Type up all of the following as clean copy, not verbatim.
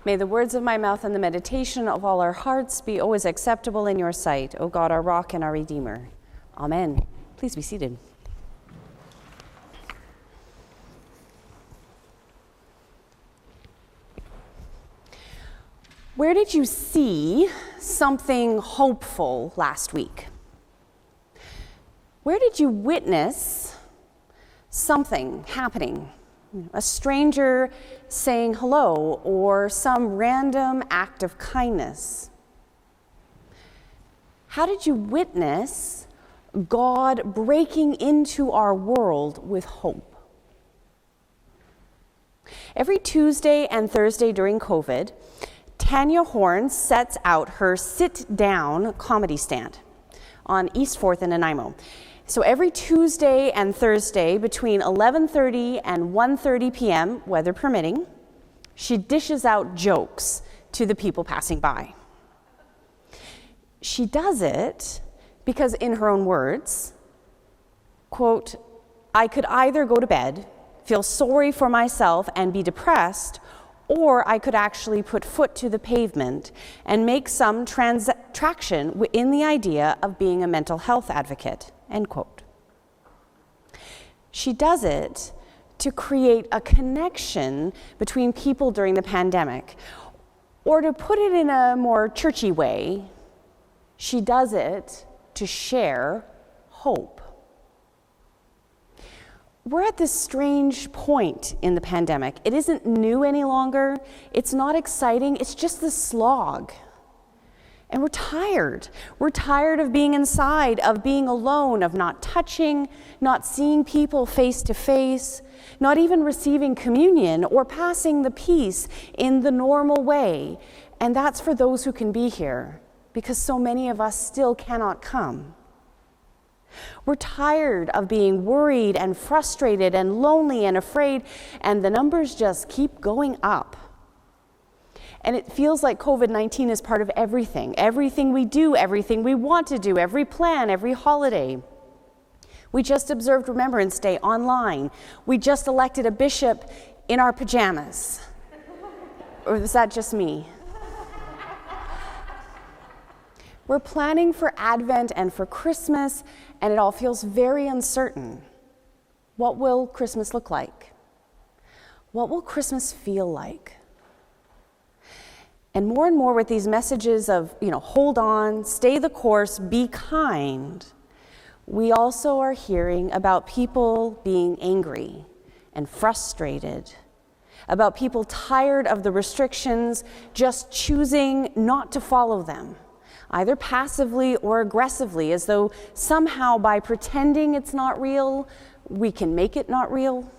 May the words of my mouth and the meditation of all our hearts be always acceptable in your sight, O God, our rock and our Redeemer. Amen. Please be seated. Where did you see something hopeful last week? Where did you witness something happening? A stranger saying hello, or some random act of kindness? How did you witness God breaking into our world with hope? Every Tuesday and Thursday during COVID, Tanya Horn sets out her sit-down comedy stand on East 4th in Nanaimo. So every Tuesday and Thursday between 11:30 and 1:30 p.m., weather permitting, she dishes out jokes to the people passing by. She does it because, in her own words, quote, "I could either go to bed, feel sorry for myself and be depressed, or I could actually put foot to the pavement and make some traction in the idea of being a mental health advocate," end quote. She does it to create a connection between people during the pandemic. Or to put it in a more churchy way, she does it to share hope. We're at this strange point in the pandemic. It isn't new any longer. It's not exciting. It's just the slog. And we're tired. We're tired of being inside, of being alone, of not touching, not seeing people face to face, not even receiving communion or passing the peace in the normal way. And that's for those who can be here, because so many of us still cannot come. We're tired of being worried and frustrated and lonely and afraid, and the numbers just keep going up. And it feels like COVID-19 is part of everything we do, everything we want to do, every plan, every holiday. We just observed Remembrance Day online. We just elected a bishop in our pajamas. Or was that just me? We're planning for Advent and for Christmas, and it all feels very uncertain. What will Christmas look like? What will Christmas feel like? And more with these messages of, hold on, stay the course, be kind, we also are hearing about people being angry and frustrated, about people tired of the restrictions, just choosing not to follow them, either passively or aggressively, as though somehow by pretending it's not real, we can make it not real.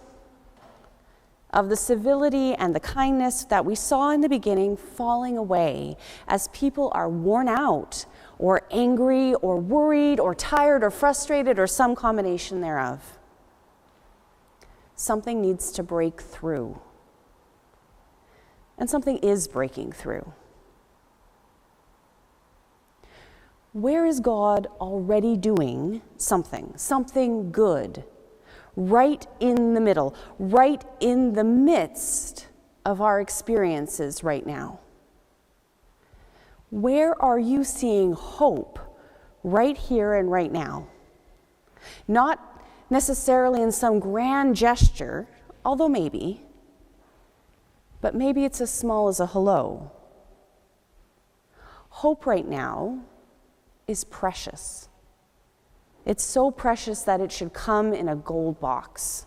Of the civility and the kindness that we saw in the beginning falling away as people are worn out or angry or worried or tired or frustrated or some combination thereof. Something needs to break through. And something is breaking through. Where is God already doing something good? Right in the middle, right in the midst of our experiences right now. Where are you seeing hope right here and right now? Not necessarily in some grand gesture, although maybe, but maybe it's as small as a hello. Hope right now is precious. It's so precious that it should come in a gold box.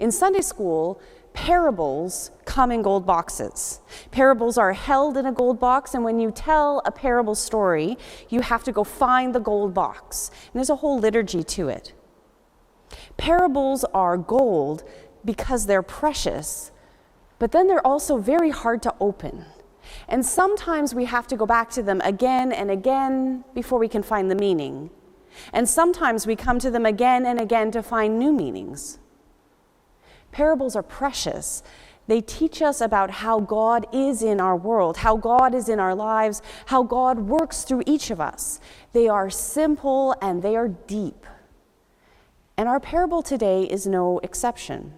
In Sunday school, parables come in gold boxes. Parables are held in a gold box, and when you tell a parable story, you have to go find the gold box. And there's a whole liturgy to it. Parables are gold because they're precious, but then they're also very hard to open. And sometimes we have to go back to them again and again before we can find the meaning. And sometimes we come to them again and again to find new meanings. Parables are precious. They teach us about how God is in our world, how God is in our lives, how God works through each of us. They are simple and they are deep. And our parable today is no exception.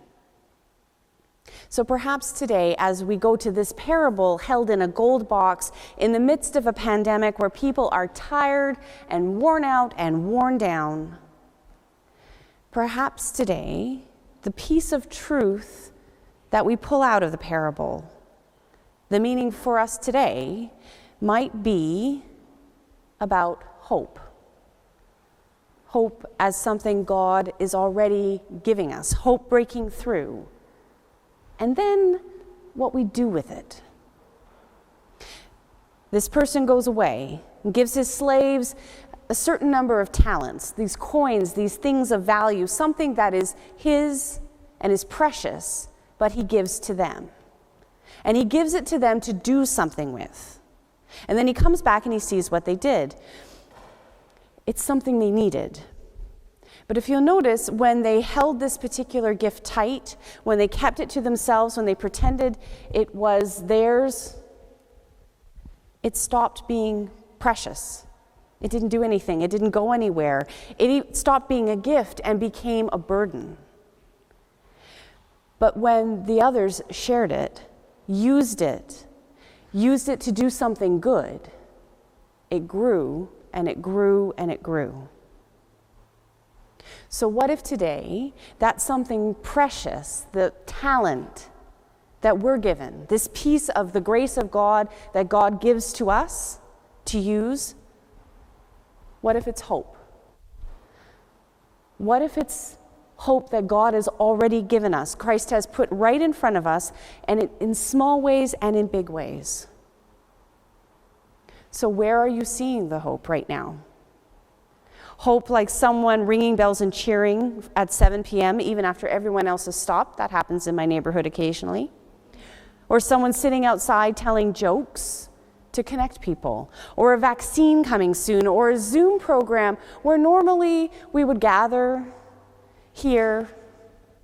So perhaps today, as we go to this parable held in a gold box in the midst of a pandemic where people are tired and worn out and worn down, perhaps today, the piece of truth that we pull out of the parable, the meaning for us today, might be about hope. Hope as something God is already giving us, hope breaking through. And then what we do with it. This person goes away and gives his slaves a certain number of talents, these coins, these things of value, something that is his and is precious, but he gives to them. And he gives it to them to do something with. And then he comes back and he sees what they did. It's something they needed. But if you'll notice, when they held this particular gift tight, when they kept it to themselves, when they pretended it was theirs, it stopped being precious. It didn't do anything. It didn't go anywhere. It stopped being a gift and became a burden. But when the others shared it, used it to do something good, it grew and it grew and it grew. So what if today, that something precious, the talent that we're given, this piece of the grace of God that God gives to us to use, what if it's hope? What if it's hope that God has already given us, Christ has put right in front of us, and in small ways and in big ways? So where are you seeing the hope right now? Hope like someone ringing bells and cheering at 7 p.m. even after everyone else has stopped. That happens in my neighborhood occasionally. Or someone sitting outside telling jokes to connect people. Or a vaccine coming soon. Or a Zoom program where normally we would gather here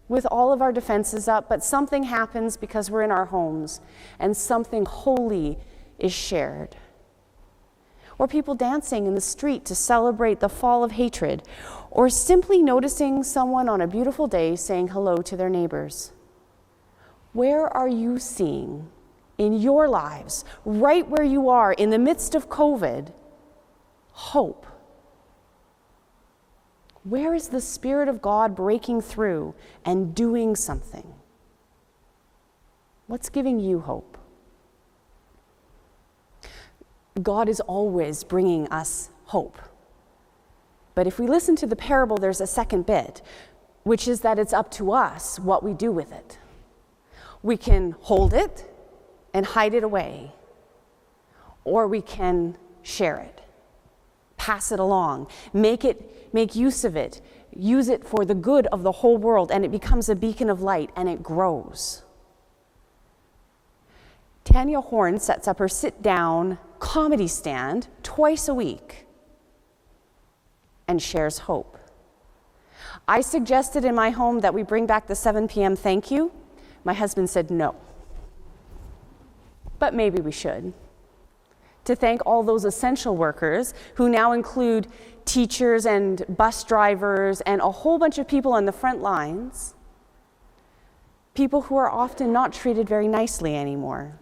with all of our defenses up, but something happens because we're in our homes and something holy is shared. Or people dancing in the street to celebrate the fall of hatred, or simply noticing someone on a beautiful day saying hello to their neighbors. Where are you seeing in your lives, right where you are in the midst of COVID, hope? Where is the Spirit of God breaking through and doing something? What's giving you hope? God is always bringing us hope. But if we listen to the parable, there's a second bit, which is that it's up to us what we do with it. We can hold it and hide it away, or we can share it, pass it along, make use of it, use it for the good of the whole world, and it becomes a beacon of light and it grows. Tanya Horn sets up her sit-down comedy stand twice a week and shares hope. I suggested in my home that we bring back the 7 p.m. thank you. My husband said no. But maybe we should. To thank all those essential workers who now include teachers and bus drivers and a whole bunch of people on the front lines, people who are often not treated very nicely anymore.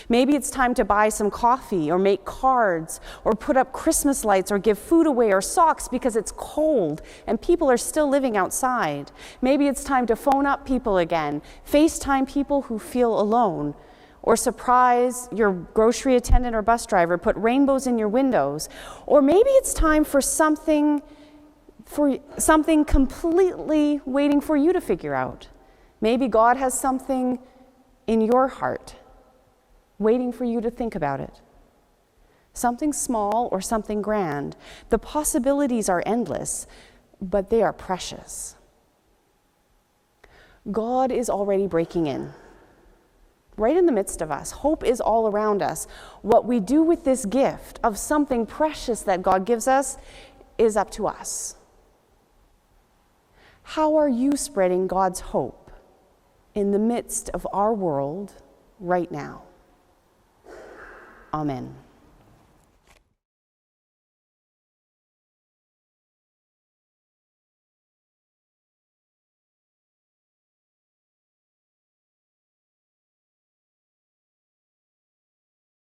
Maybe it's time to buy some coffee or make cards or put up Christmas lights or give food away or socks because it's cold and people are still living outside. Maybe it's time to phone up people again, FaceTime people who feel alone, or surprise your grocery attendant or bus driver, put rainbows in your windows. Or maybe it's time for something completely waiting for you to figure out. Maybe God has something in your heart waiting for you to think about it. Something small or something grand. The possibilities are endless, but they are precious. God is already breaking in, right in the midst of us. Hope is all around us. What we do with this gift of something precious that God gives us is up to us. How are you spreading God's hope in the midst of our world right now? Amen.